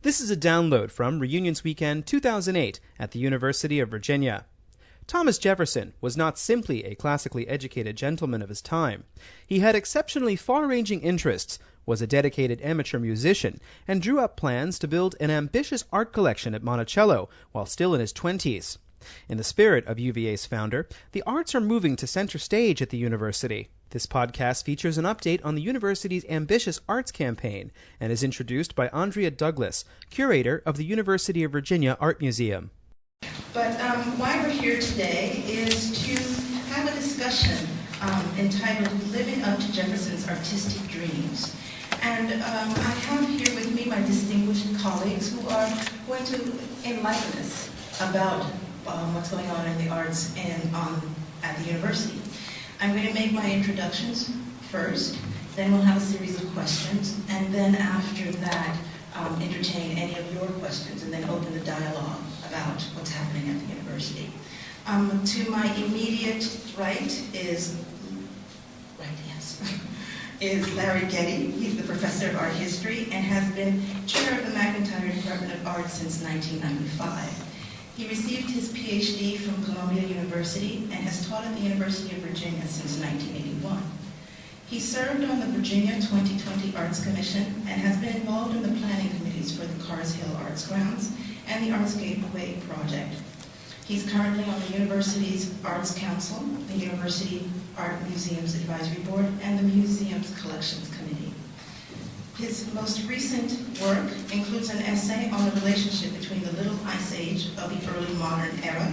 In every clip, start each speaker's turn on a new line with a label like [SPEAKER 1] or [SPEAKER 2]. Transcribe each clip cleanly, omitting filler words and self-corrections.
[SPEAKER 1] This is a download from Reunions Weekend 2008 at the University of Virginia. Thomas Jefferson was not simply a classically educated gentleman of his time. He had exceptionally far-ranging interests, was a dedicated amateur musician, and drew up plans to build an ambitious art collection at Monticello while still in his 20s. In the spirit of UVA's founder, the arts are moving to center stage at the university. This podcast features an update on the university's ambitious arts campaign and is introduced by Andrea Douglas, curator of the University of Virginia Art Museum.
[SPEAKER 2] But why we're here today is to have a discussion entitled Living Up to Jefferson's Artistic Dreams. And I have here with me my distinguished colleagues who are going to enlighten us about what's going on in the arts and at the university. I'm going to make my introductions first, then we'll have a series of questions, and then after that, entertain any of your questions, and then open the dialogue about what's happening at the university. To my immediate right is Larry Getty. He's the professor of art history and has been chair of the McIntyre Department of Art since 1995. He received his PhD from Columbia University and has taught at the University of Virginia since 1981. He served on the Virginia 2020 Arts Commission and has been involved in the planning committees for the Cars Hill Arts Grounds and the Arts Gateway Project. He's currently on the university's Arts Council, the University Art Museums Advisory Board, and the Museum's Collections Committee. His most recent work includes an essay on the relationship between the Little Ice Age of the early modern era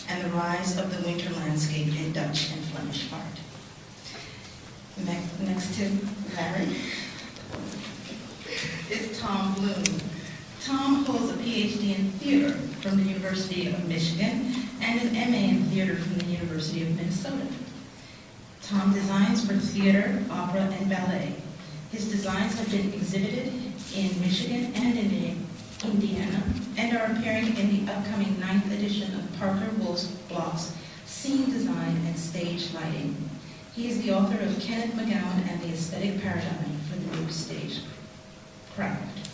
[SPEAKER 2] and the rise of the winter landscape in Dutch and Flemish art. Next to Larry is Tom Bloom. Tom holds a PhD in theater from the University of Michigan and an MA in theater from the University of Minnesota. Tom designs for theater, opera, and ballet. His designs have been exhibited in Michigan and in Indiana and are appearing in the upcoming 9th edition of Parker Wolf's Scene Design and Stage Lighting. He is the author of Kenneth McGowan and the Aesthetic Paradigm for the New Stage Craft.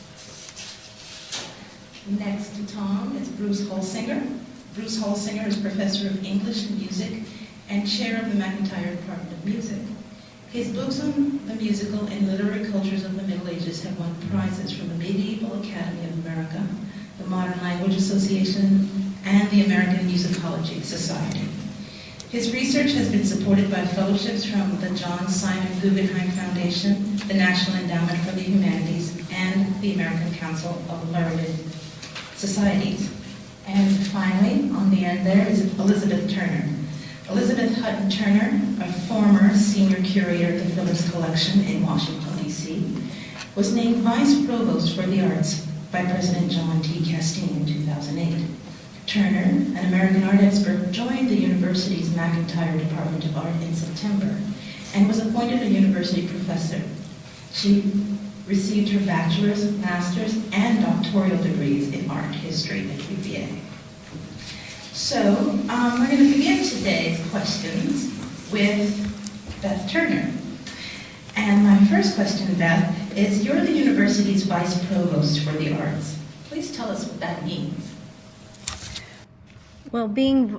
[SPEAKER 2] Next to Tom is Bruce Holsinger. Bruce Holsinger is professor of English and music and chair of the McIntyre Department of Music. His books on the musical and literary cultures of the Middle Ages have won prizes from the Medieval Academy of America, the Modern Language Association, and the American Musicology Society. His research has been supported by fellowships from the John Simon Guggenheim Foundation, the National Endowment for the Humanities, and the American Council of Learned Societies. And finally, on the end there is Elizabeth Turner. Elizabeth Hutton Turner, a former senior curator of the Phillips Collection in Washington, D.C., was named Vice Provost for the Arts by President John T. Castine in 2008. Turner, an American art expert, joined the university's McIntyre Department of Art in September and was appointed a university professor. She received her bachelor's, master's, and doctoral degrees in art history at UVA. So, we're going to begin today's questions with Beth Turner. And my first question, Beth, is you're the university's Vice Provost for the Arts. Please tell us what that means.
[SPEAKER 3] Well, being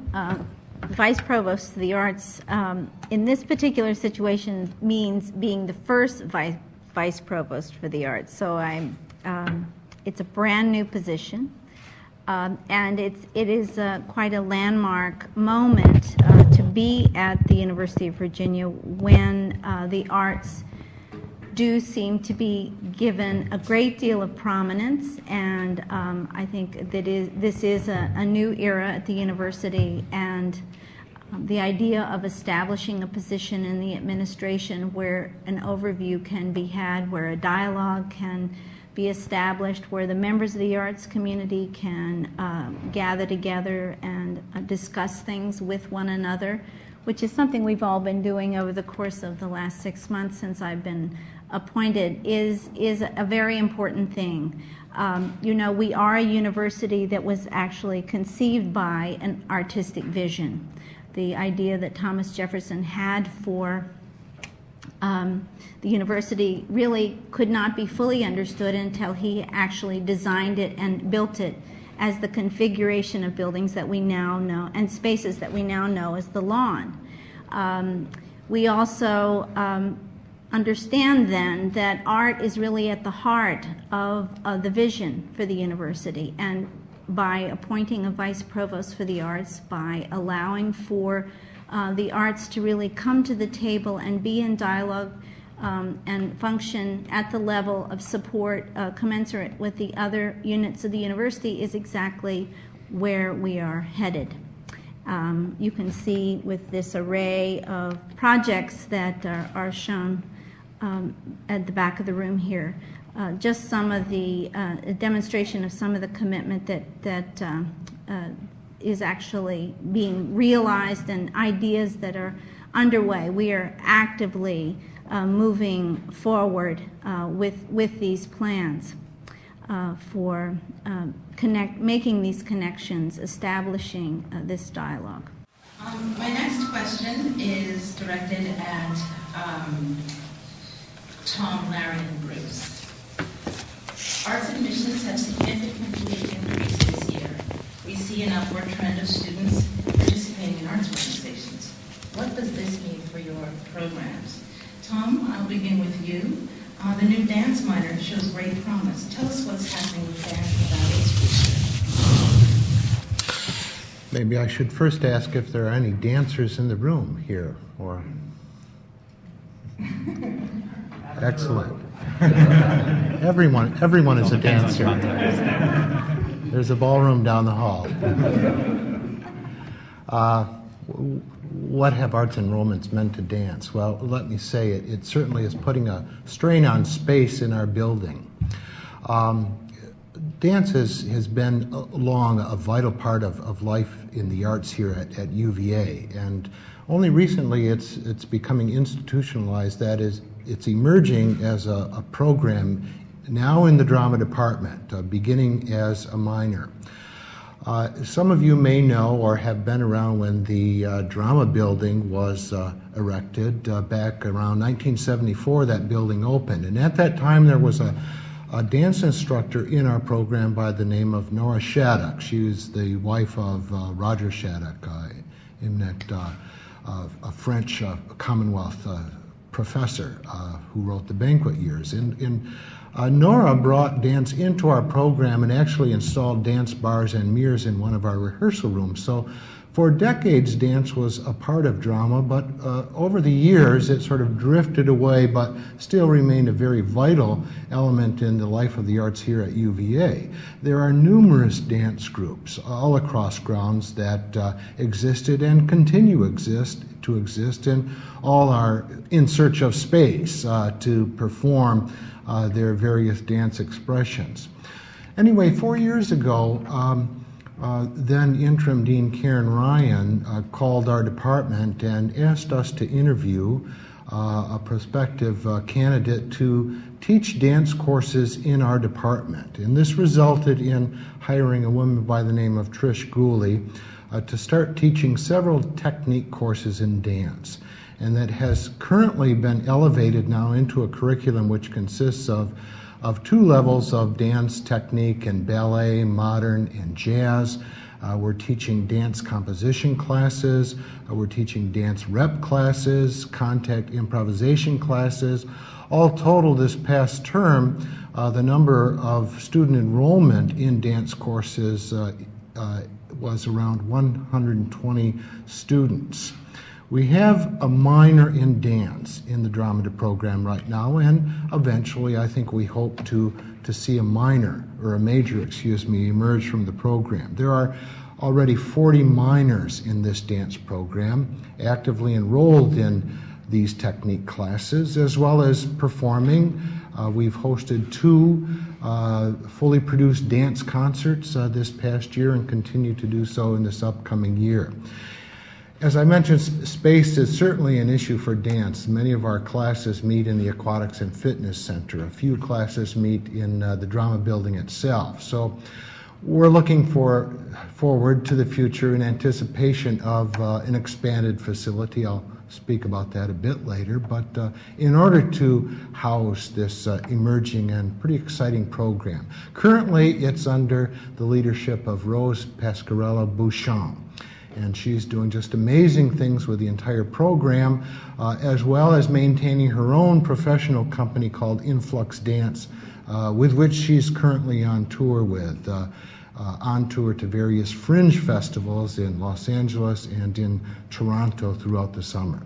[SPEAKER 3] Vice Provost for the Arts in this particular situation means being the first Vice Provost for the Arts. So it's a brand new position. And it is quite a landmark moment to be at the University of Virginia when the arts do seem to be given a great deal of prominence, and I think that this is a new era at the university, and the idea of establishing a position in the administration where an overview can be had, where a dialogue can be established, where the members of the arts community can gather together and discuss things with one another, which is something we've all been doing over the course of the last 6 months since I've been appointed, is a very important thing. We are a university that was actually conceived by an artistic vision. The idea that Thomas Jefferson had for The university really could not be fully understood until he actually designed it and built it as the configuration of buildings that we now know and spaces that we now know as the lawn. We also understand then that art is really at the heart of the vision for the university, and by appointing a vice provost for the arts, by allowing for the arts to really come to the table and be in dialogue and function at the level of support commensurate with the other units of the university, is exactly where we are headed. You can see with this array of projects that are shown at the back of the room here, just some of the demonstration of some of the commitment that is actually being realized and ideas that are underway. We are actively moving forward with these plans for making these connections, establishing this dialogue.
[SPEAKER 2] My next question is directed at Tom, Larry, and Bruce. Arts admissions have significantly increased this year. We see an upward trend of students participating in arts organizations. What does this mean for your programs? Tom, I'll begin with you. The new dance minor shows great promise. Tell us what's happening with dance about its future.
[SPEAKER 4] Maybe I should first ask if there are any dancers in the room here, or... Excellent. Everyone is a dancer. There's a ballroom down the hall. What have arts enrollments meant to dance? Well, let me say it certainly is putting a strain on space in our building. Dance has been long a vital part of life in the arts here at UVA, and only recently it's becoming institutionalized. That is, it's emerging as a program now in the drama department, beginning as a minor. Some of you may know or have been around when the drama building was erected back around 1974. That building opened, and at that time there was a dance instructor in our program by the name of Nora Shattuck. She was the wife of Roger Shattuck, a French Commonwealth professor who wrote The Banquet Years. Nora brought dance into our program and actually installed dance bars and mirrors in one of our rehearsal rooms. So for decades, dance was a part of drama, but over the years, it sort of drifted away, but still remained a very vital element in the life of the arts here at UVA. There are numerous dance groups all across grounds that existed and continue to exist, and all are in search of space to perform their various dance expressions. Anyway, 4 years ago, then interim Dean Karen Ryan called our department and asked us to interview a prospective candidate to teach dance courses in our department. And this resulted in hiring a woman by the name of Trish Gooley to start teaching several technique courses in dance. And that has currently been elevated now into a curriculum which consists of 2 levels of dance technique and ballet, modern, and jazz. We're teaching dance composition classes, we're teaching dance rep classes, contact improvisation classes. All total this past term, the number of student enrollment in dance courses was around 120 students. We have a minor in dance in the drama program right now, and eventually I think we hope to see a minor, or a major, emerge from the program. There are already 40 minors in this dance program actively enrolled in these technique classes, as well as performing. We've hosted 2 fully produced dance concerts this past year and continue to do so in this upcoming year. As I mentioned, space is certainly an issue for dance. Many of our classes meet in the Aquatics and Fitness Center. A few classes meet in the drama building itself. So we're looking forward to the future in anticipation of an expanded facility. I'll speak about that a bit later. But in order to house this emerging and pretty exciting program, currently it's under the leadership of Rose Pasquarella-Bouchon. And she's doing just amazing things with the entire program, as well as maintaining her own professional company called Influx Dance, with which she's currently on tour with, on tour to various fringe festivals in Los Angeles and in Toronto throughout the summer.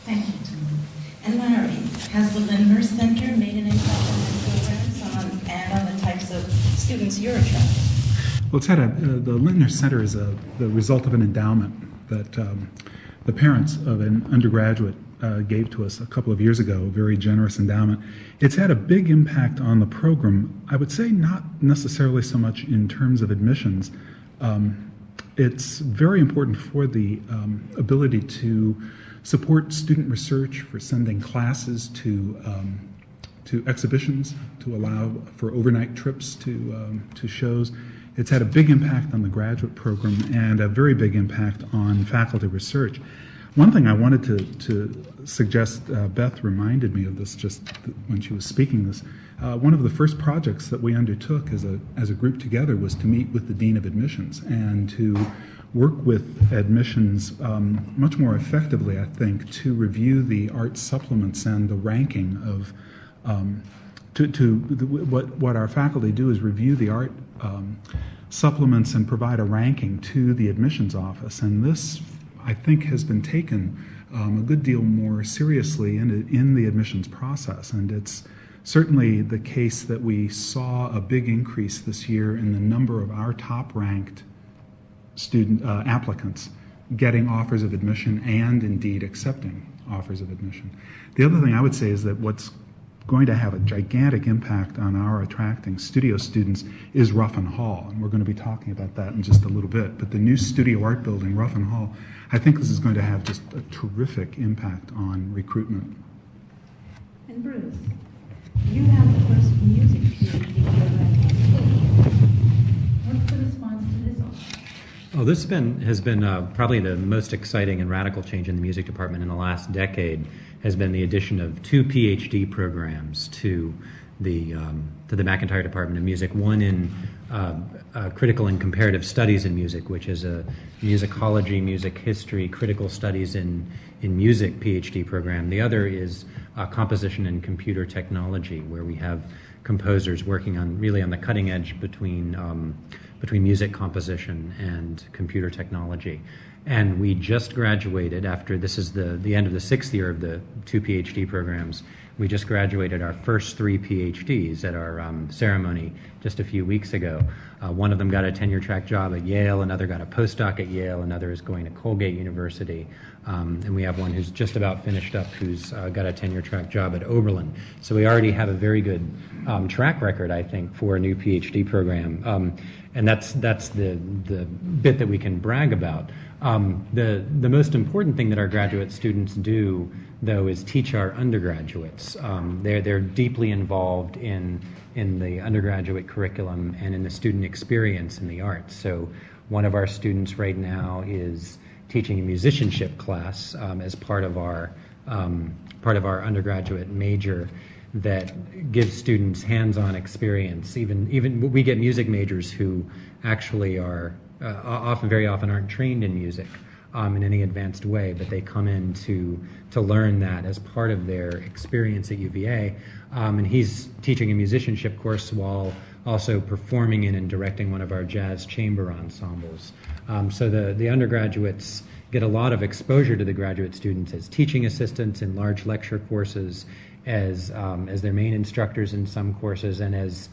[SPEAKER 2] Thank you, Tom. And Larry, has the Lindner Center made an impact on the programs and on the types of students you're attracting?
[SPEAKER 5] Well, it's had the Lindner Center is the result of an endowment that the parents of an undergraduate gave to us a couple of years ago, a very generous endowment. It's had a big impact on the program. I would say not necessarily so much in terms of admissions. It's very important for the ability to support student research, for sending classes to exhibitions, to allow for overnight trips to shows. It's had a big impact on the graduate program and a very big impact on faculty research. One thing I wanted to suggest, Beth reminded me of this just when she was speaking this. One of the first projects that we undertook as a group together was to meet with the Dean of Admissions and to work with admissions much more effectively, I think, to review the art supplements and the ranking of what our faculty do is review the art supplements and provide a ranking to the admissions office. And this, I think, has been taken a good deal more seriously in the admissions process. And it's certainly the case that we saw a big increase this year in the number of our top-ranked student applicants getting offers of admission and indeed accepting offers of admission. The other thing I would say is that what's going to have a gigantic impact on our attracting studio students is Ruffin Hall, and we're going to be talking about that in just a little bit. But the new studio art building, Ruffin Hall, I think this is going to have just a terrific impact on recruitment.
[SPEAKER 6] And Bruce, you have the first music PhD program. What's the response to this offer?
[SPEAKER 7] Oh, this has been probably the most exciting and radical change in the music department in the last decade. Has been the addition of 2 PhD programs to the McIntyre Department of Music. One in critical and comparative studies in music, which is a musicology, music history, critical studies in music PhD program. The other is composition and computer technology, where we have composers working on the cutting edge between music composition and computer technology. And we just graduated after, this is the end of the 6th year of the 2 PhD programs. We just graduated our first 3 PhDs at our ceremony just a few weeks ago. One of them got a tenure-track job at Yale, another got a postdoc at Yale, another is going to Colgate University, and we have one who's just about finished up who's got a tenure-track job at Oberlin. So we already have a very good track record, I think, for a new PhD program, and that's the bit that we can brag about. The most important thing that our graduate students do, though, is teach our undergraduates. They're deeply involved in the undergraduate curriculum and in the student experience in the arts. So one of our students right now is teaching a musicianship class as part of our undergraduate major that gives students hands-on experience. Even we get music majors who actually are very often aren't trained in music in any advanced way, but they come in to learn that as part of their experience at UVA. And he's teaching a musicianship course while also performing in and directing one of our jazz chamber ensembles. So the undergraduates get a lot of exposure to the graduate students as teaching assistants in large lecture courses, as their main instructors in some courses, and as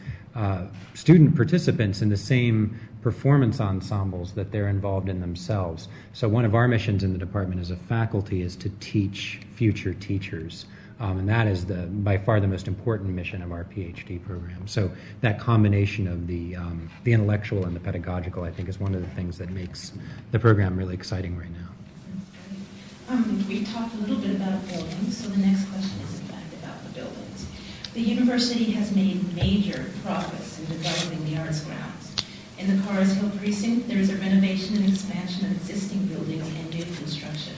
[SPEAKER 7] student participants in the same performance ensembles that they're involved in themselves. So one of our missions in the department as a faculty is to teach future teachers. And that is by far the most important mission of our PhD program. So that combination of the intellectual and the pedagogical, I think, is one of the things that makes the program really exciting right now.
[SPEAKER 2] We talked a little bit about buildings, so the next question is in fact about the buildings. The university has made major progress in developing the arts grounds. In the Cars Hill precinct, there is a renovation and expansion of existing buildings and new construction.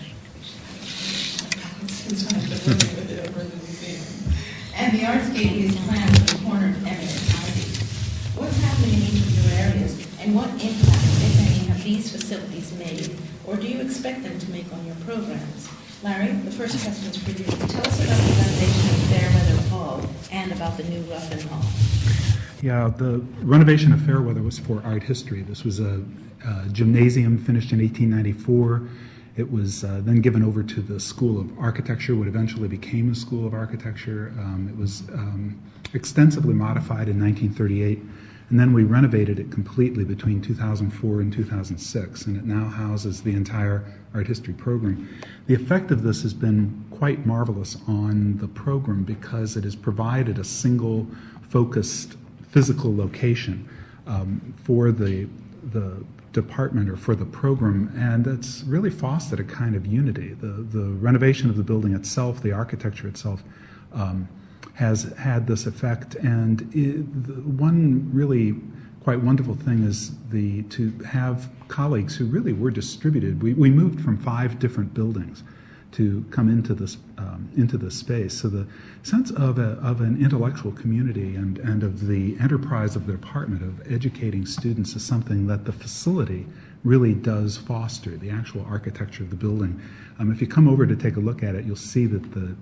[SPEAKER 2] And the Artscape is planned for the corner of Emmett and Ivy. What's happening in each of your areas, and what impact, if any, have these facilities made, or do you expect them to make on your programs? Larry, the first question is for you. Tell us about the renovation of Fairweather Hall and about the new Ruffin Hall.
[SPEAKER 5] Yeah, the renovation of Fairweather was for art history. This was a gymnasium finished in 1894. It was then given over to the School of Architecture, what eventually became the School of Architecture. It was extensively modified in 1938, and then we renovated it completely between 2004 and 2006, and it now houses the entire art history program. The effect of this has been quite marvelous on the program because it has provided a single focused physical location for the department or for the program, and it's really fostered a kind of unity. The renovation of the building itself, the architecture itself, has had this effect, and one really quite wonderful thing is to have colleagues who really were distributed. We moved from 5 different buildings to come into this space. So the sense of an intellectual community and of the enterprise of the department of educating students is something that the facility really does foster, the actual architecture of the building. If you come over to take a look at it, you'll see that the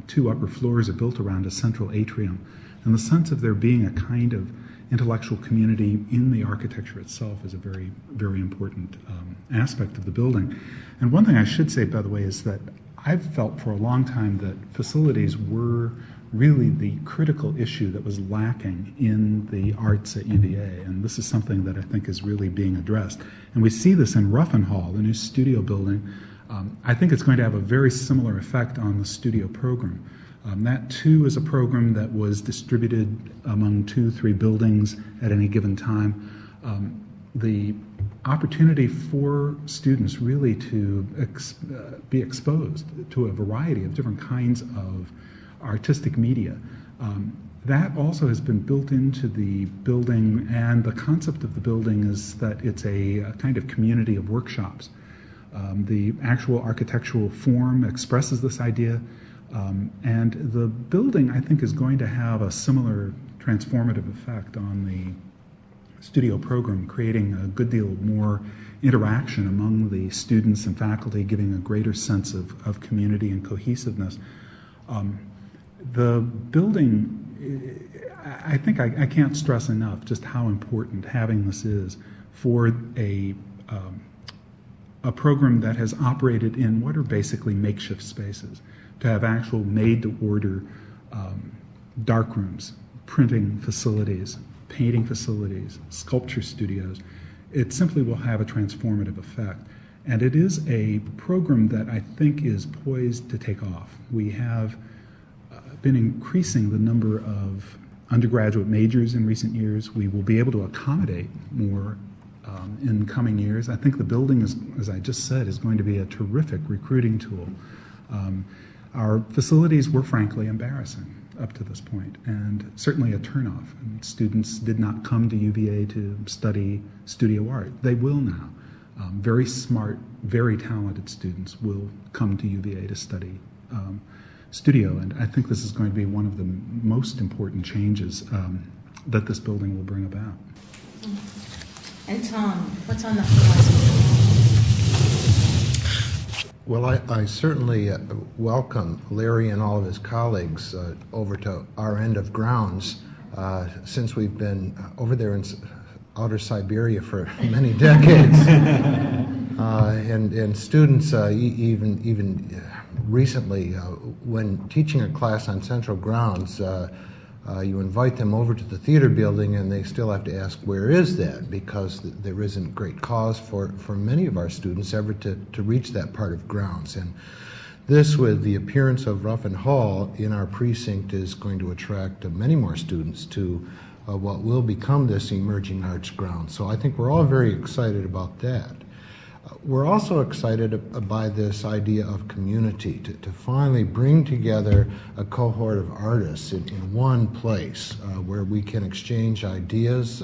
[SPEAKER 5] 2 upper floors are built around a central atrium. And the sense of there being a kind of intellectual community in the architecture itself is a very, very important aspect of the building. And one thing I should say, by the way, is that I've felt for a long time that facilities were really the critical issue that was lacking in the arts at UVA, and this is something that I think is really being addressed. And we see this in Ruffin Hall, the new studio building. I think it's going to have a very similar effect on the studio program. That too is a program that was distributed among 2-3 buildings at any given time. The opportunity for students really to be exposed to a variety of different kinds of artistic media. That also has been built into the building, and the concept of the building is that it's a kind of community of workshops. The actual architectural form expresses this idea. And the building, I think, is going to have a similar transformative effect on the studio program, creating a good deal more interaction among the students and faculty, giving a greater sense of community and cohesiveness. The building, I think I can't stress enough just how important having this is for a program that has operated in what are basically makeshift spaces. To have actual made-to-order darkrooms, printing facilities, painting facilities, sculpture studios, it simply will have a transformative effect. And it is a program that I think is poised to take off. We have been increasing the number of undergraduate majors in recent years. We will be able to accommodate more in coming years. I think the building, as I just said, is going to be a terrific recruiting tool. Our facilities were frankly embarrassing up to this point, and certainly a turnoff. And students did not come to UVA to study studio art. They will now. Very smart, very talented students will come to UVA to study studio, and I think this is going to be one of the most important changes that this building will bring about.
[SPEAKER 2] And Tom, what's on the horizon?
[SPEAKER 4] Well, I certainly welcome Larry and all of his colleagues over to our end of grounds, since we've been over there in outer Siberia for many decades. And students, even recently, when teaching a class on central grounds, you invite them over to the theater building and they still have to ask, where is that? Because there isn't great cause for many of our students ever to reach that part of grounds. And this, with the appearance of Ruffin Hall in our precinct, is going to attract many more students to what will become this emerging arts ground. So I think we're all very excited about that. We're also excited by this idea of community, to finally bring together a cohort of artists in one place where we can exchange ideas.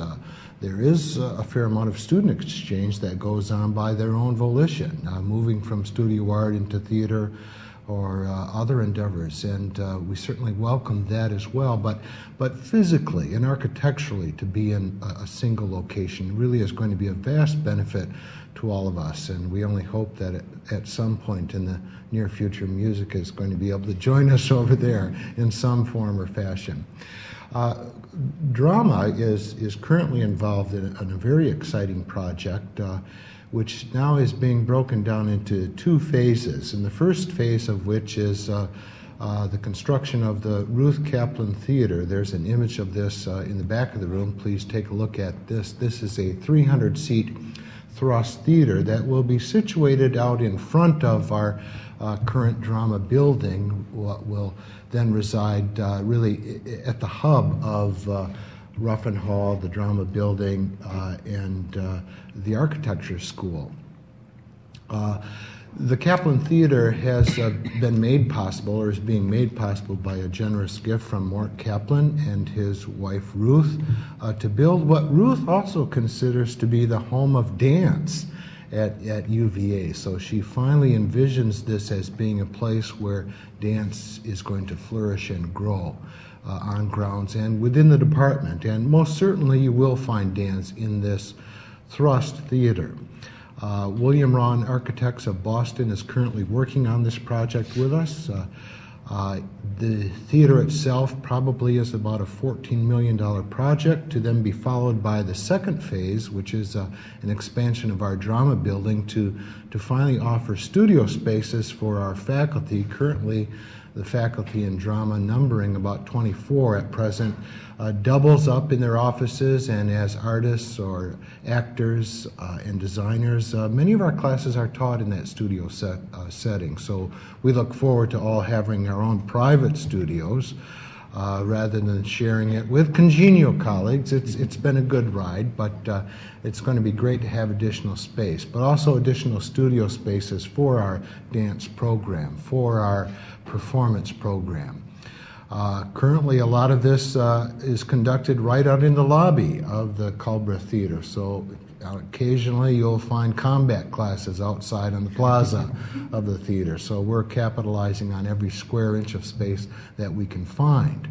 [SPEAKER 4] There is a fair amount of student exchange that goes on by their own volition, moving from studio art into theater, or other endeavors, and we certainly welcome that as well. But physically and architecturally, to be in a single location really is going to be a vast benefit to all of us, and we only hope that at some point in the near future, music is going to be able to join us over there in some form or fashion. Drama is currently involved in a very exciting project, which now is being broken down into two phases, and the first phase of which is the construction of the Ruth Kaplan Theater. There's an image of this in the back of the room. Please take a look at this. This is a 300-seat thrust theater that will be situated out in front of our current drama building. What will then reside really at the hub of Ruffin Hall, the drama building, and the architecture school. The Kaplan Theater has been made possible, or is being made possible, by a generous gift from Mort Kaplan and his wife Ruth to build what Ruth also considers to be the home of dance at UVA. So she finally envisions this as being a place where dance is going to flourish and grow on grounds and within the department. And most certainly you will find dance in this thrust theater. William Rahn Architects of Boston is currently working on this project with us. The theater itself probably is about a $14 million project, to then be followed by the second phase, which is an expansion of our drama building to finally offer studio spaces for our faculty. Currently, the faculty in drama, numbering about 24 at present, doubles up in their offices, and as artists or actors and designers, many of our classes are taught in that studio setting. So we look forward to all having our own private studios rather than sharing it with congenial colleagues. It's been a good ride, but it's going to be great to have additional space, but also additional studio spaces for our dance program, for our performance program. Currently, a lot of this is conducted right out in the lobby of the Culbreth Theater. So occasionally you'll find combat classes outside on the plaza of the theater. So we're capitalizing on every square inch of space that we can find.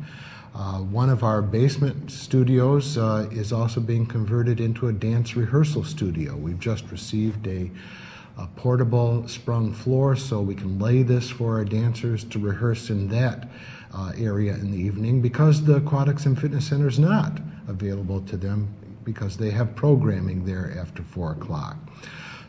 [SPEAKER 4] One of our basement studios is also being converted into a dance rehearsal studio. We've just received a portable sprung floor, so we can lay this for our dancers to rehearse in that area in the evening, because the Aquatics and Fitness Center is not available to them because they have programming there after 4 o'clock.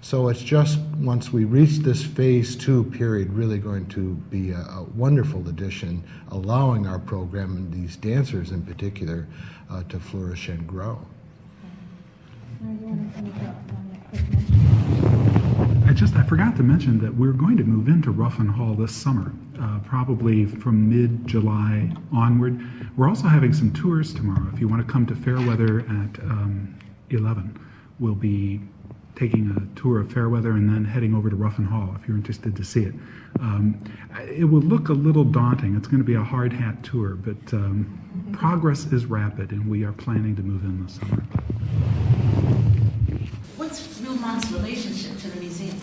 [SPEAKER 4] So it's just, once we reach this phase 2 period, really going to be a wonderful addition, allowing our program and these dancers in particular to flourish and grow.
[SPEAKER 5] I forgot to mention that we're going to move into Ruffin Hall this summer, probably from mid-July onward. We're also having some tours tomorrow. If you want to come to Fairweather at 11, we'll be taking a tour of Fairweather and then heading over to Ruffin Hall if you're interested to see it. It will look a little daunting. It's going to be a hard hat tour, but progress is rapid, and we are planning to move in this summer.
[SPEAKER 6] What's Wilmot's relationship to the museum?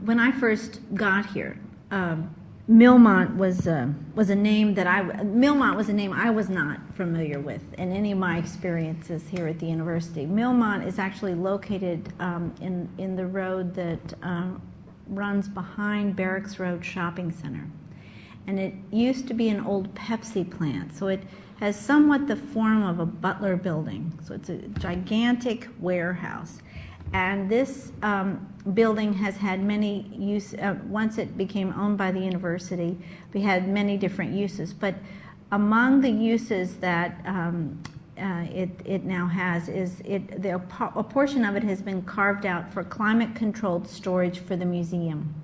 [SPEAKER 3] When I first got here, Millmont was a name that Millmont was a name I was not familiar with in any of my experiences here at the university. Millmont is actually located in the road that runs behind Barracks Road Shopping Center, and it used to be an old Pepsi plant, so it has somewhat the form of a Butler building. So it's a gigantic warehouse. And this building has had many use. Once it became owned by the university, we had many different uses. But among the uses that it now has is a portion of it has been carved out for climate-controlled storage for the museum,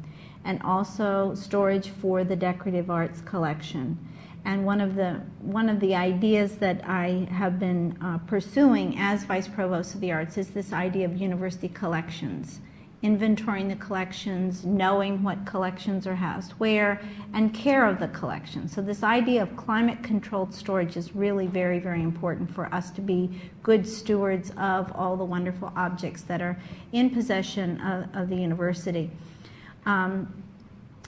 [SPEAKER 3] and also storage for the decorative arts collection. And one of the ideas that I have been pursuing as Vice Provost of the Arts is this idea of university collections, inventorying the collections, knowing what collections are housed where, and care of the collection. So this idea of climate-controlled storage is really very, very important for us to be good stewards of all the wonderful objects that are in possession of the university.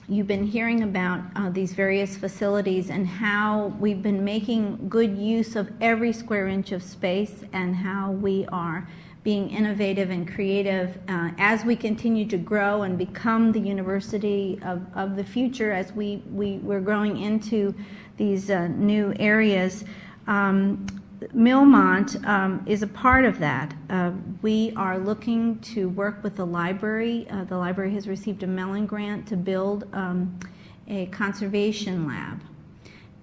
[SPEAKER 3] you've been hearing about these various facilities and how we've been making good use of every square inch of space, and how we are being innovative and creative as we continue to grow and become the university of the future, as we're growing into these new areas. Millmont is a part of that. We are looking to work with the library. The library has received a Mellon grant to build a conservation lab.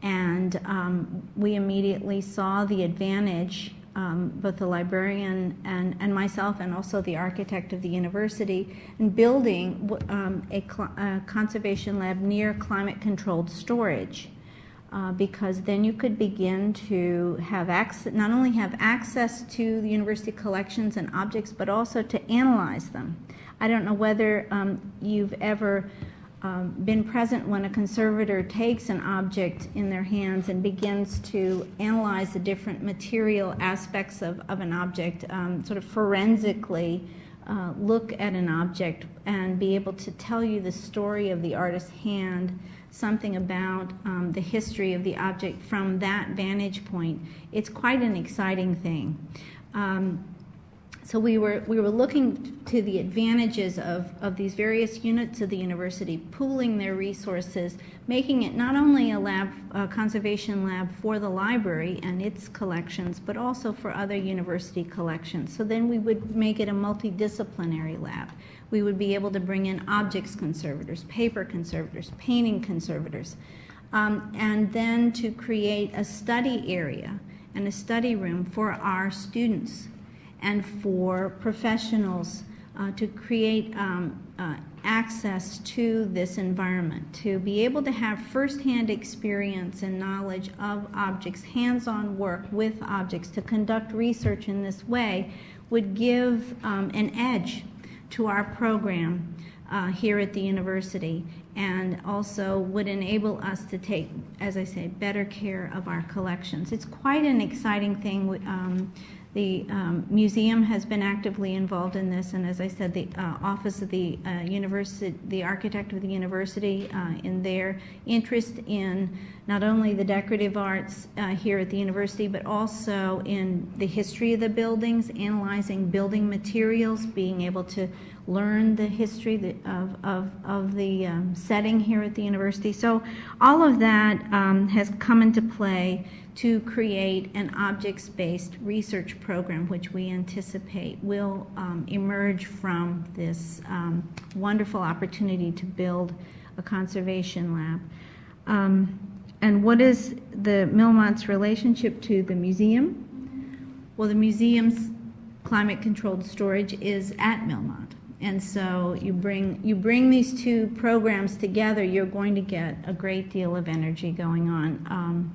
[SPEAKER 3] And we immediately saw the advantage, both the librarian and myself, and also the architect of the university, in building a conservation lab near climate-controlled storage. Because then you could begin to have not only have access to the university collections and objects, but also to analyze them. I don't know whether you've ever been present when a conservator takes an object in their hands and begins to analyze the different material aspects of an object, sort of forensically look at an object and be able to tell you the story of the artist's hand, something about the history of the object from that vantage point. It's quite an exciting thing. So we were looking to the advantages of these various units of the university, pooling their resources, making it not only a conservation lab for the library and its collections, but also for other university collections. So then we would make it a multidisciplinary lab. We would be able to bring in objects conservators, paper conservators, painting conservators, and then to create a study area and a study room for our students and for professionals to create access to this environment, to be able to have firsthand experience and knowledge of objects, hands-on work with objects, to conduct research in this way would give an edge to our program here at the university, and also would enable us to take, as I say, better care of our collections. It's quite an exciting thing. The museum has been actively involved in this, and as I said, the office of the university, the architect of the university, in their interest in not only the decorative arts here at the university, but also in the history of the buildings, analyzing building materials, being able to learn the history of the setting here at the university. So all of that has come into play to create an objects-based research program, which we anticipate will emerge from this wonderful opportunity to build a conservation lab. And what is the Millmont's relationship to the museum? Well, the museum's climate-controlled storage is at Millmont. And so you bring these two programs together, you're going to get a great deal of energy going on.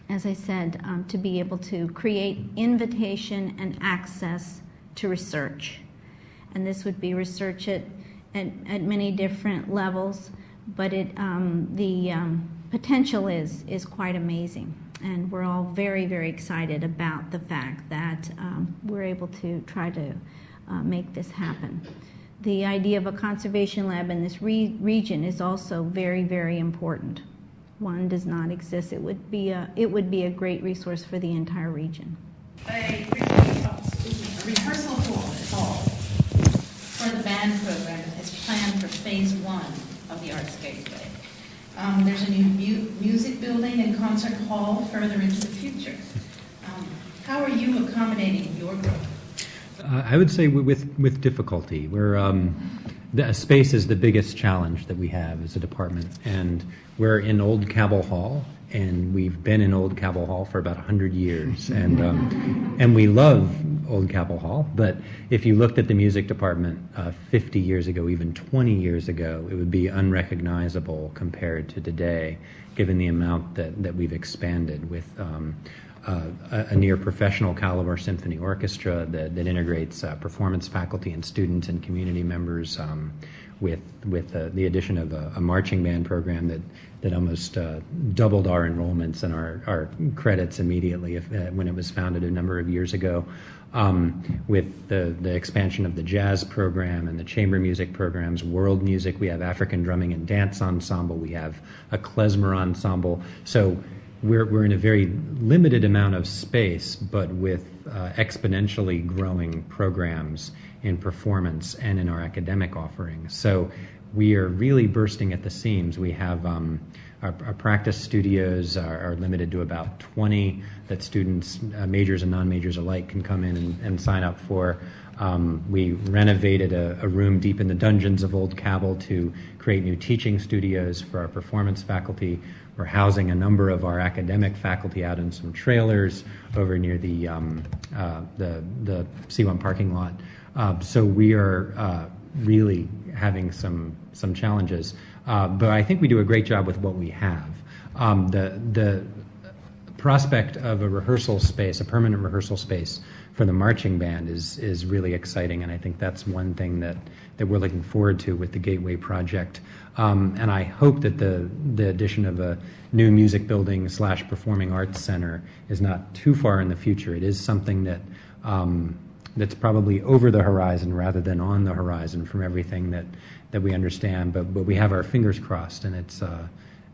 [SPEAKER 3] As I said, to be able to create invitation and access to research. And this would be research at many different levels, but the potential is quite amazing. And we're all very, very excited about the fact that we're able to try to make this happen. The idea of a conservation lab in this region is also very, very important. One does not exist. It would be a great resource for the entire region.
[SPEAKER 2] A rehearsal hall for the band program is planned for phase 1 of the Arts Gateway. There's a new music building and concert hall further into the future. How are you accommodating your growth?
[SPEAKER 7] I would say with difficulty. The space is the biggest challenge that we have as a department, and we're in Old Cabell Hall, and we've been in Old Cabell Hall for about 100 years, and we love Old Cabell Hall. But if you looked at the music department 50 years ago, even 20 years ago, it would be unrecognizable compared to today, given the amount that we've expanded with a near professional caliber symphony orchestra that integrates performance faculty and students and community members, with the addition of a marching band program that almost doubled our enrollments and our credits immediately when it was founded a number of years ago. With the expansion of the jazz program and the chamber music programs, world music, we have African drumming and dance ensemble, we have a klezmer ensemble. So we're in a very limited amount of space, but with exponentially growing programs in performance and in our academic offerings. So we are really bursting at the seams. We have our practice studios are limited to about 20 that students, majors and non-majors alike, can come in and sign up for. We renovated a room deep in the dungeons of Old Cabell to create new teaching studios for our performance faculty. We're housing a number of our academic faculty out in some trailers over near the C1 parking lot. So we are really having some challenges, but I think we do a great job with what we have. The prospect of a rehearsal space, a permanent rehearsal space for the marching band is really exciting, and I think that's one thing that we're looking forward to with the Gateway project. And I hope that the addition of a new music building / performing arts center is not too far in the future. It is something that that's probably over the horizon rather than on the horizon from everything that we understand. But we have our fingers crossed, and it's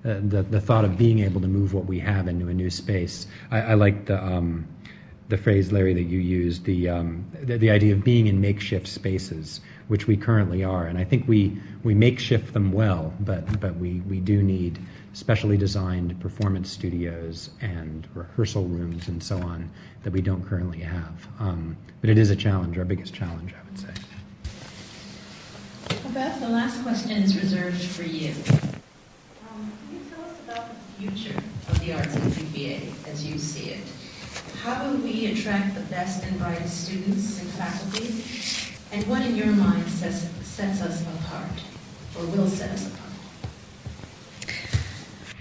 [SPEAKER 7] the thought of being able to move what we have into a new space. I like the phrase, Larry, that you used, the idea of being in makeshift spaces, which we currently are, and I think we makeshift them well, but we do need specially designed performance studios and rehearsal rooms and so on that we don't currently have. But it is a challenge, our biggest challenge, I would say.
[SPEAKER 2] Well, Beth, the last question is reserved for you.
[SPEAKER 8] Can you tell us about the future of the arts at UVA as you see it? How will we attract the best and brightest students and faculty? And what in your mind sets us apart, or will set us apart?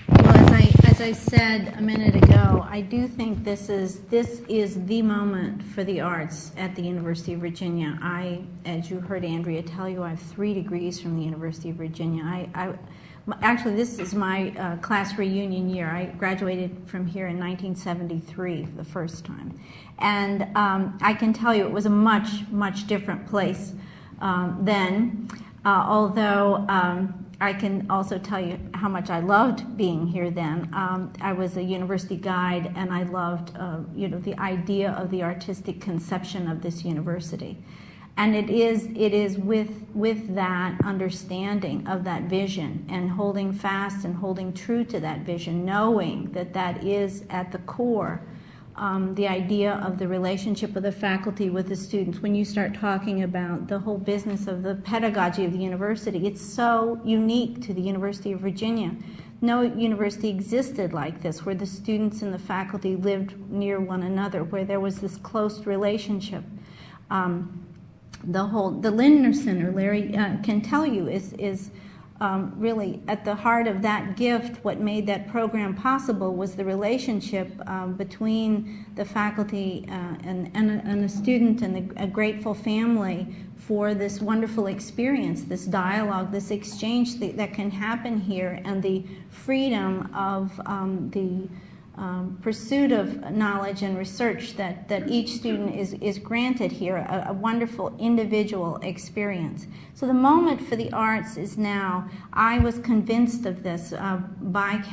[SPEAKER 3] Well, as I said a minute ago, I do think this is the moment for the arts at the University of Virginia. As you heard Andrea tell you, I have 3 degrees from the University of Virginia. Actually, this is my class reunion year. I graduated from here in 1973 for the first time. And I can tell you it was a much, much different place then, although I can also tell you how much I loved being here then. I was a university guide, and I loved the idea of the artistic conception of this university. And it is with that understanding of that vision and holding fast and holding true to that vision, knowing that is at the core the idea of the relationship of the faculty with the students. When you start talking about the whole business of the pedagogy of the university, it's so unique to the University of Virginia. No university existed like this, where the students and the faculty lived near one another, where there was this close relationship. The Lindner Center, Larry can tell you, is really at the heart of that gift. What made that program possible was the relationship between the faculty and a student and a grateful family for this wonderful experience, this dialogue, this exchange that can happen here, and the freedom of the pursuit of knowledge and research that each student is granted here, a wonderful individual experience. So the moment for the arts is now. I was convinced of this by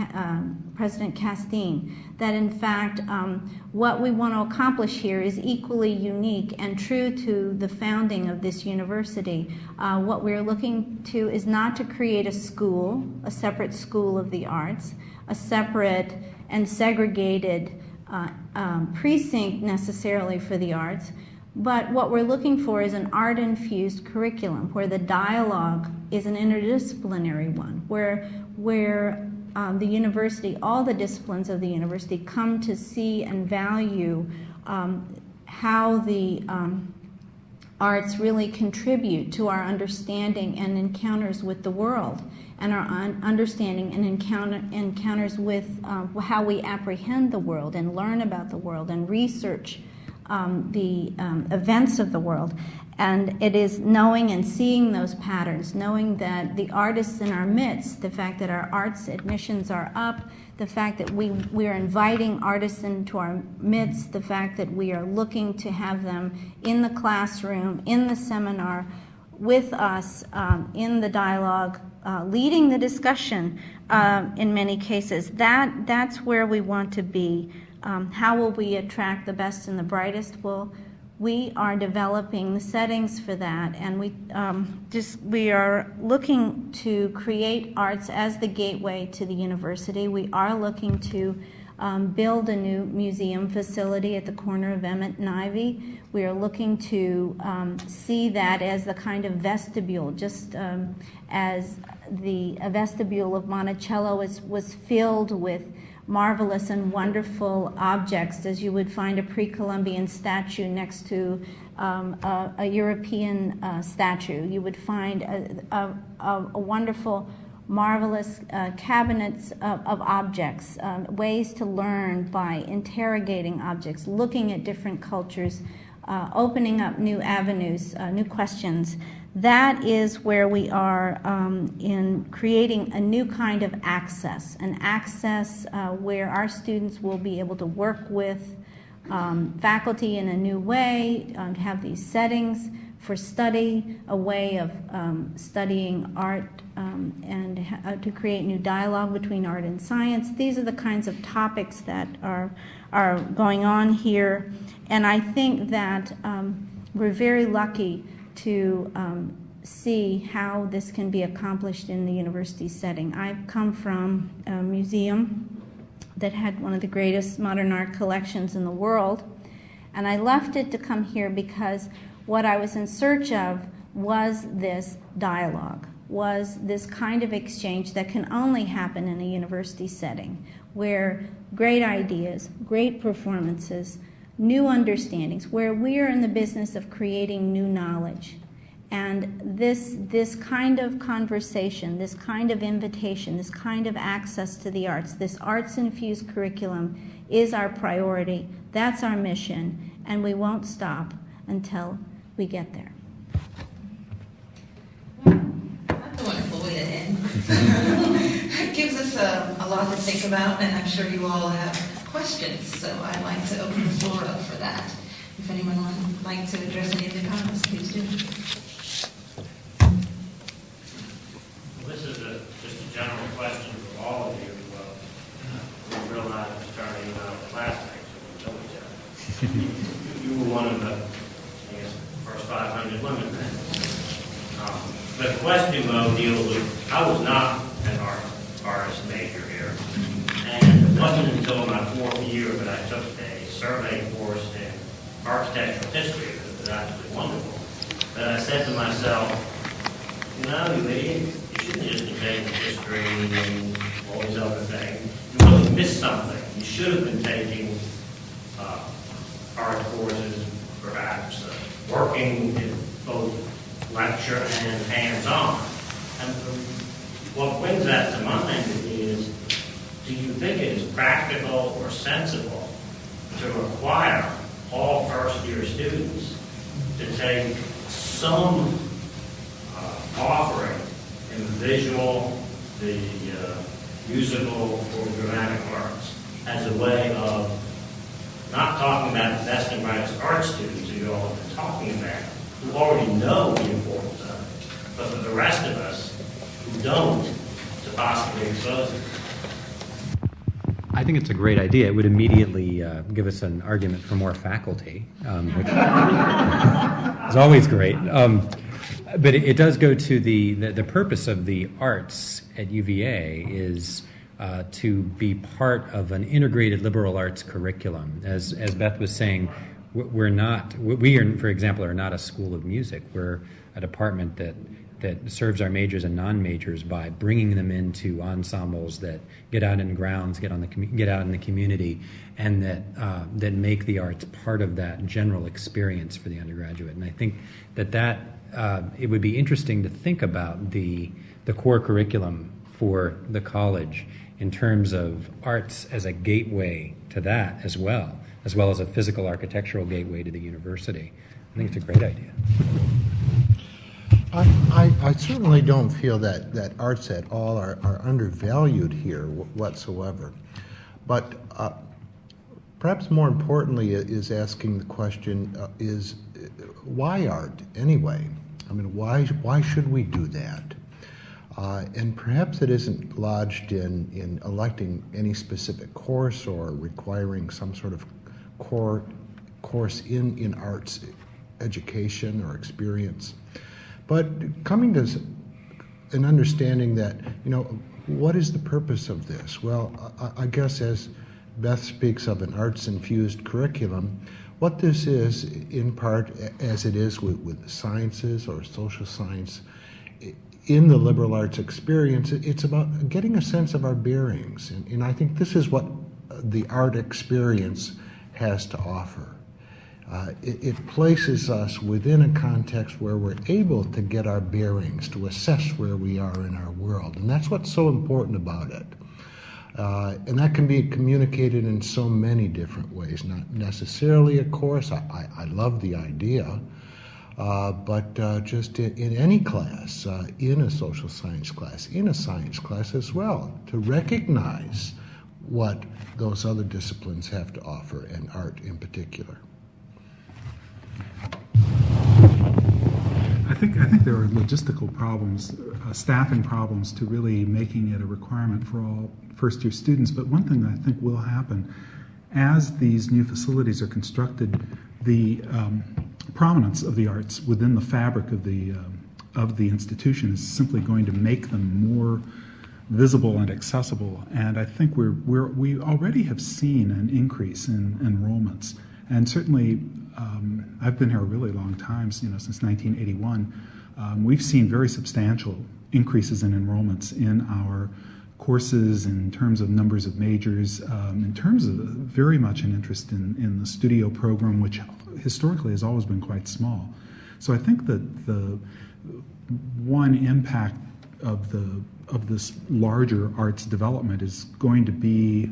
[SPEAKER 3] President Castine, that in fact what we want to accomplish here is equally unique and true to the founding of this university. What we're looking to is not to create a school, a separate school of the arts, a separate and segregated precinct necessarily for the arts, but what we're looking for is an art-infused curriculum where the dialogue is an interdisciplinary one, where the university, all the disciplines of the university come to see and value how the arts really contribute to our understanding and encounters with the world, and our understanding and encounters with how we apprehend the world and learn about the world and research the events of the world. And it is knowing and seeing those patterns, knowing that the artists in our midst, the fact that our arts admissions are up, the fact that we are inviting artists into our midst, the fact that we are looking to have them in the classroom, in the seminar, with us, in the dialogue, leading the discussion in many cases. That's where we want to be. How will we attract the best and the brightest? Well, we are developing the settings for that, and we are looking to create arts as the gateway to the university. We are looking to build a new museum facility at the corner of Emmett and Ivy. We are looking to see that as the kind of vestibule, just as a vestibule of Monticello was filled with marvelous and wonderful objects, as you would find a pre-Columbian statue next to a European statue. You would find a wonderful, marvelous cabinets of objects, ways to learn by interrogating objects, looking at different cultures, opening up new avenues, new questions. That is where we are in creating a new kind of access, an access where our students will be able to work with faculty in a new way, have these settings for study, a way of studying art, and to create new dialogue between art and science. These are the kinds of topics that are going on here, and I think that we're very lucky to see how this can be accomplished in the university setting. I've come from a museum that had one of the greatest modern art collections in the world, and I left it to come here because what I was in search of was this dialogue, was this kind of exchange that can only happen in a university setting, where great ideas, great performances, new understandings, where we are in the business of creating new knowledge. And this kind of conversation, this kind of invitation, this kind of access to the arts, this arts-infused curriculum is our priority. That's our mission, and we won't stop until we get there.
[SPEAKER 2] That's a wonderful way to end. It gives us a lot to think about, and I'm sure you all have questions, so I'd like to open the floor up for that. If anyone would like to address any of the comments, please do.
[SPEAKER 9] Well, this is just a general question for all of you. We realize we're starting out classmates, so we know each other. You were one of the, I guess, first 500 women then. The question, though, deals with, I was not an artist major here, and it wasn't until my fourth year that I took a survey course in architectural history, that was absolutely wonderful, that I said to myself, you know, you idiot, you shouldn't just be taking history and all these other things. You really missed something. You should have been taking art courses, perhaps working in both lecture and hands-on. And what brings that to mind is, do you think it is practical or sensible to require all first-year students to take some offering in the visual, the musical, or dramatic arts as a way of not talking about the best and brightest art students who you all have been talking about, who already know the importance of it, but for the rest of us who don't, to possibly expose it?
[SPEAKER 7] I think it's a great idea. It would immediately give us an argument for more faculty, which is always great. But it does go to the purpose of the arts at UVA is to be part of an integrated liberal arts curriculum. As Beth was saying, we are, for example, are not a school of music. We're a department that that serves our majors and non-majors by bringing them into ensembles that get out in grounds, get out in the community, and that make the arts part of that general experience for the undergraduate. And I think that it would be interesting to think about the core curriculum for the college in terms of arts as a gateway to that as well as a physical architectural gateway to the university. I think it's a great idea.
[SPEAKER 4] I certainly don't feel that arts at all are undervalued here whatsoever. But perhaps more importantly is asking the question, is why art anyway? I mean, why should we do that? And perhaps it isn't lodged in electing any specific course or requiring some sort of course in arts education or experience. But coming to an understanding that, what is the purpose of this? Well, I guess as Beth speaks of an arts-infused curriculum, what this is, in part, as it is with the sciences or social science, in the liberal arts experience, it's about getting a sense of our bearings. And I think this is what the art experience has to offer. It places us within a context where we're able to get our bearings, to assess where we are in our world. And that's what's so important about it. And that can be communicated in so many different ways, not necessarily a course. I love the idea, but just in any class, in a social science class, in a science class as well, to recognize what those other disciplines have to offer, and art in particular.
[SPEAKER 5] I think there are logistical problems, staffing problems to really making it a requirement for all first-year students. But one thing that I think will happen, as these new facilities are constructed, the prominence of the arts within the fabric of the institution is simply going to make them more visible and accessible. And I think we already have seen an increase in enrollments. And certainly, I've been here a really long time, since 1981. We've seen very substantial increases in enrollments in our courses in terms of numbers of majors, in terms of very much an interest in the studio program, which historically has always been quite small. So I think that the one impact of this larger arts development is going to be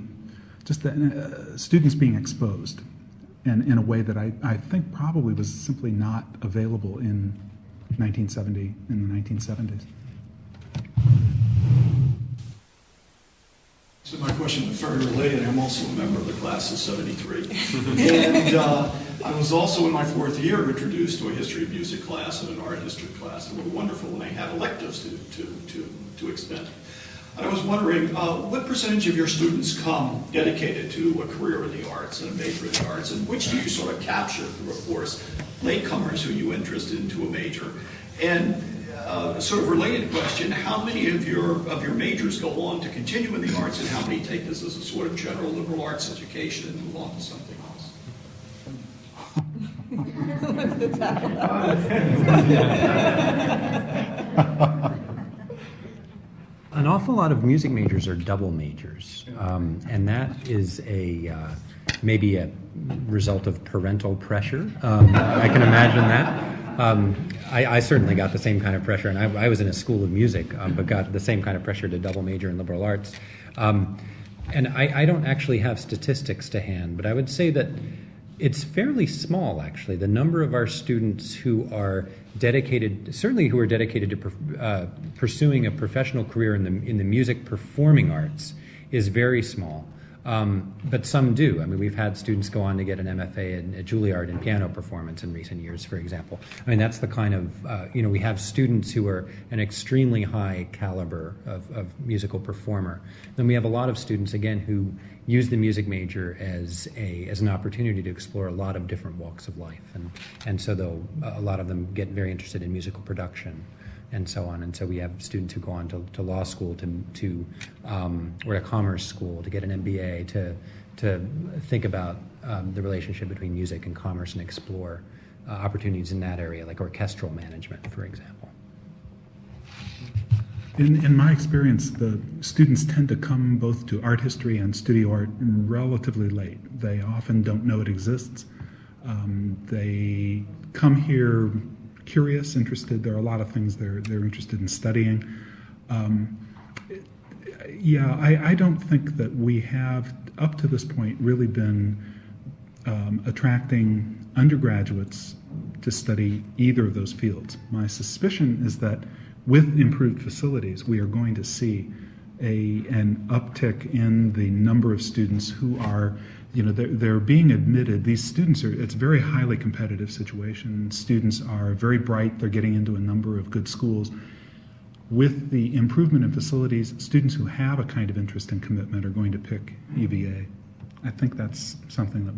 [SPEAKER 5] just the students being exposed. And in a way that I think probably was simply not available in the 1970s.
[SPEAKER 10] So my question is very related. I'm also a member of the class of 73. And I was also in my fourth year introduced to a history of music class and an art history class. They were wonderful, and they had electives to expend. And I was wondering, what percentage of your students come dedicated to a career in the arts and a major in the arts, and which do you sort of capture through, of course, latecomers who you interest into a major? And sort of related question, how many of your majors go on to continue in the arts, and how many take this as a sort of general liberal arts education and move on to something else?
[SPEAKER 7] An awful lot of music majors are double majors, and that is maybe a result of parental pressure. I can imagine that. I certainly got the same kind of pressure, and I was in a school of music, but got the same kind of pressure to double major in liberal arts. And I don't actually have statistics to hand, but I would say that it's fairly small, actually. The number of our students who are dedicated, certainly who are dedicated to pursuing a professional career in the music performing arts, is very small. But some do. I mean, we've had students go on to get an MFA at Juilliard in piano performance in recent years, for example. I mean, that's the kind of, we have students who are an extremely high caliber of musical performer. Then we have a lot of students, again, who use the music major as an opportunity to explore a lot of different walks of life. And so a lot of them get very interested in musical production and so on. And so we have students who go on to law school, or to commerce school, to get an MBA, to think about the relationship between music and commerce and explore opportunities in that area, like orchestral management, for example.
[SPEAKER 5] In my experience, the students tend to come both to art history and studio art relatively late. They often don't know it exists. They come here curious, interested. There are a lot of things they're interested in studying. I don't think that we have, up to this point, really been attracting undergraduates to study either of those fields. My suspicion is that with improved facilities, we are going to see an uptick in the number of students who are, they're being admitted. These students it's a very highly competitive situation. Students are very bright. They're getting into a number of good schools. With the improvement in facilities, students who have a kind of interest and commitment are going to pick UVA. I think that's something that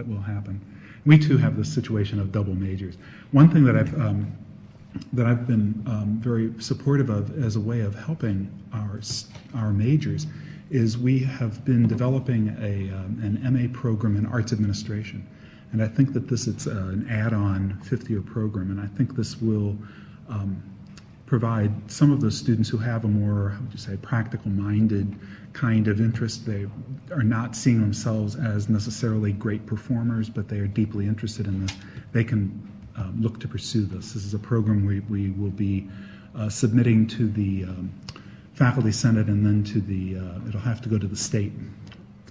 [SPEAKER 5] will happen. We too have this situation of double majors. One thing that I've been very supportive of as a way of helping our majors is we have been developing an MA program in arts administration, and I think that it's an add-on fifth-year program, and I think this will provide some of those students who have a more, how would you say, practical-minded kind of interest. They are not seeing themselves as necessarily great performers, but they are deeply interested in this. They can look to pursue this. This is a program we will be submitting to the Faculty Senate, and then to it'll have to go to the state,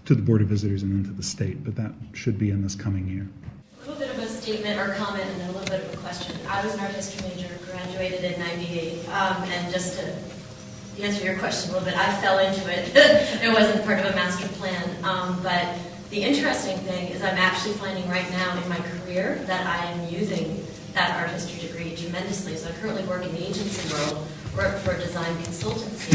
[SPEAKER 5] to the Board of Visitors, and then to the state, but that should be in this coming year.
[SPEAKER 11] A little bit of a statement or comment and then a little bit of a question. I was an art history major, graduated in '98, and just to answer your question a little bit, I fell into it. It wasn't part of a master plan, but the interesting thing is I'm actually finding right now in my career that I am using that art history degree tremendously. So I currently work in the agency world, work for a design consultancy,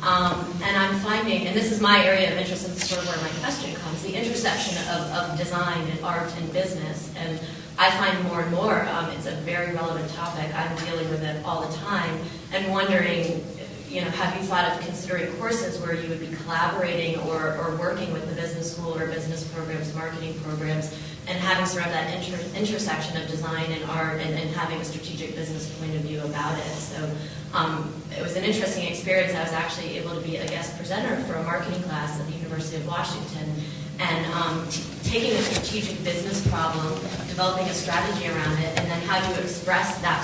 [SPEAKER 11] and I'm finding, and this is my area of interest, and this is sort of where my question comes, the intersection of design and art and business. And I find more and more it's a very relevant topic. I'm dealing with it all the time and wondering, have you thought of considering courses where you would be collaborating or working with the business school or business programs, marketing programs, and having sort of that intersection of design and art and having a strategic business point of view about it. So it was an interesting experience. I was actually able to be a guest presenter for a marketing class at the University of Washington, and taking a strategic business problem, developing a strategy around it, and then how you express that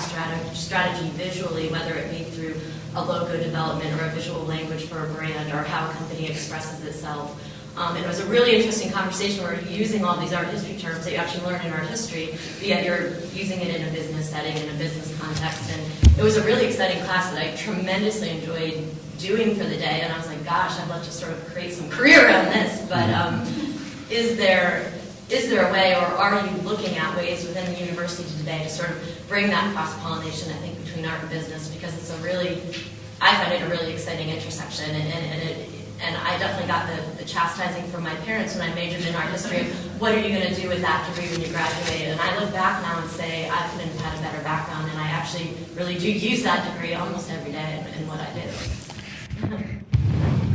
[SPEAKER 11] strategy visually, whether it be through a logo development or a visual language for a brand, or how a company expresses itself. It was a really interesting conversation where you're using all these art history terms that you actually learn in art history, but yet you're using it in a business setting, in a business context. And it was a really exciting class that I tremendously enjoyed doing for the day. And I was like, gosh, I'd love to sort of create some career around this. But is there a way, or are you looking at ways within the university today to sort of bring that cross-pollination, I think, between art and business? Because it's I find it a really exciting intersection, and I definitely got the chastising from my parents when I majored in art history of, what are you going to do with that degree when you graduate? And I look back now and say, I couldn't have had a better background, and I actually really do use that degree almost every day in what I do.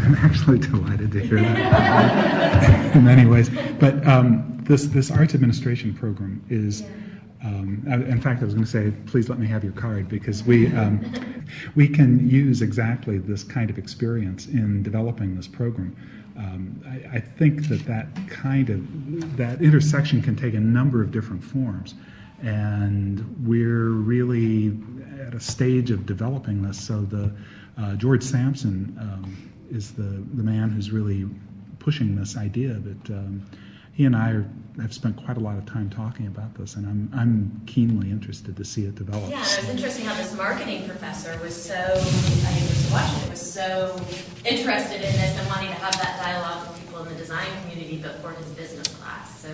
[SPEAKER 5] I'm actually delighted to hear that in many ways. But this arts administration program is, in fact, I was going to say, please let me have your card, because we can use exactly this kind of experience in developing this program. I think that intersection can take a number of different forms, and we're really at a stage of developing this. So George Sampson is the man who's really pushing this idea, but he and I have spent quite a lot of time talking about this, and I'm keenly interested to see it develop.
[SPEAKER 11] Yeah, and it was interesting how this marketing professor was so, at the University of Washington, was so interested in this and wanting to have that dialogue with people in the design community, but for his business class. So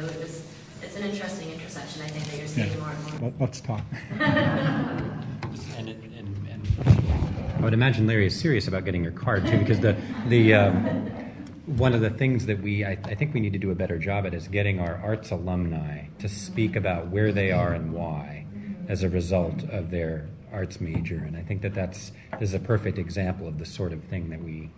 [SPEAKER 11] it's an interesting intersection, I think, that you're seeing more and more.
[SPEAKER 5] Let's talk.
[SPEAKER 7] And I would imagine Larry is serious about getting your card too, because one of the things that I think we need to do a better job at is getting our arts alumni to speak about where they are and why as a result of their arts major. And I think this is a perfect example of the sort of thing that we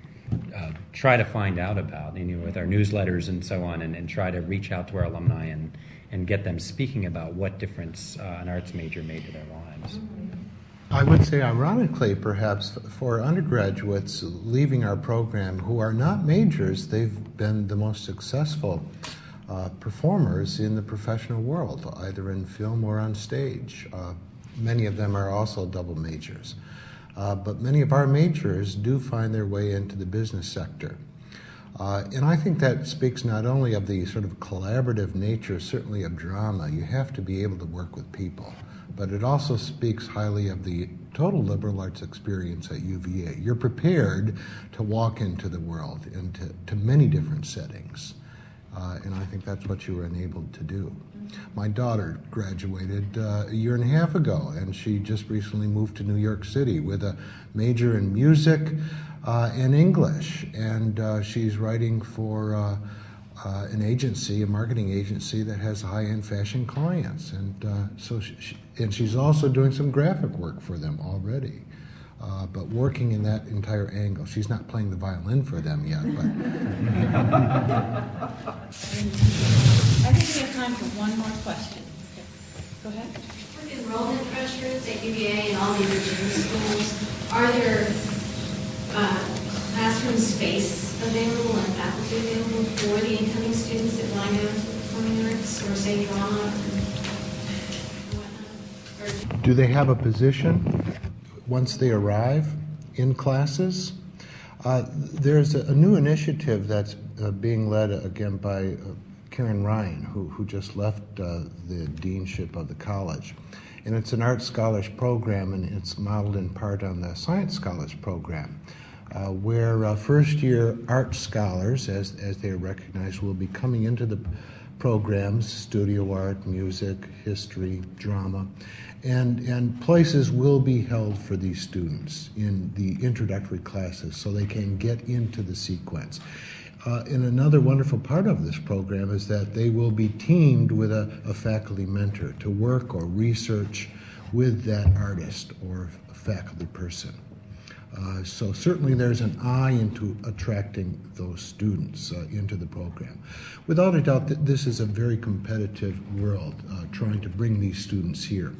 [SPEAKER 7] try to find out about, with our newsletters and so on, and try to reach out to our alumni and get them speaking about what difference an arts major made to their lives.
[SPEAKER 4] I would say, ironically, perhaps, for undergraduates leaving our program who are not majors, they've been the most successful performers in the professional world, either in film or on stage. Many of them are also double majors. But many of our majors do find their way into the business sector. And I think that speaks not only of the sort of collaborative nature, certainly of drama, you have to be able to work with people, but it also speaks highly of the total liberal arts experience at UVA. You're prepared to walk into the world, into many different settings. And I think that's what you were enabled to do. My daughter graduated a year and a half ago, and she just recently moved to New York City with a major in music and English. And she's writing for an agency, a marketing agency that has high-end fashion clients. And she's also doing some graphic work for them already. But working in that entire angle. She's not playing the violin for them yet, but...
[SPEAKER 6] I think we have time for one more question. Okay. Go ahead.
[SPEAKER 11] With enrollment pressures at UVA and all the Virginia schools, are there classroom space available and faculty available for the incoming students that want to go into performing arts or say drama or whatnot?
[SPEAKER 4] Do they have a position once they arrive in classes? There's a new initiative that's being led again by Karen Ryan, who just left the deanship of the college. And it's an Art Scholars program, and it's modeled in part on the Science Scholars program, where first-year art scholars, as they are recognized, will be coming into the programs, studio art, music, history, drama, and places will be held for these students in the introductory classes so they can get into the sequence. And another wonderful part of this program is that they will be teamed with a faculty mentor to work or research with that artist or faculty person. So certainly there's an eye into attracting those students into the program. Without a doubt, this is a very competitive world, trying to bring these students here.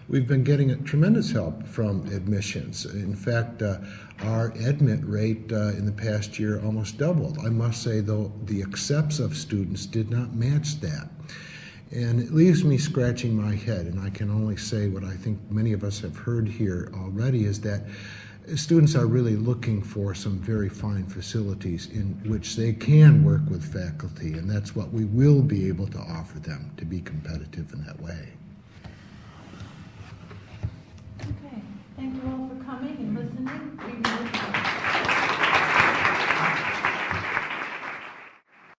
[SPEAKER 4] We've been getting tremendous help from admissions. In fact, our admit rate in the past year almost doubled. I must say, though, the accepts of students did not match that. And it leaves me scratching my head, and I can only say what I think many of us have heard here already, is that students are really looking for some very fine facilities in which they can work with faculty, and that's what we will be able to offer them to be competitive in that way.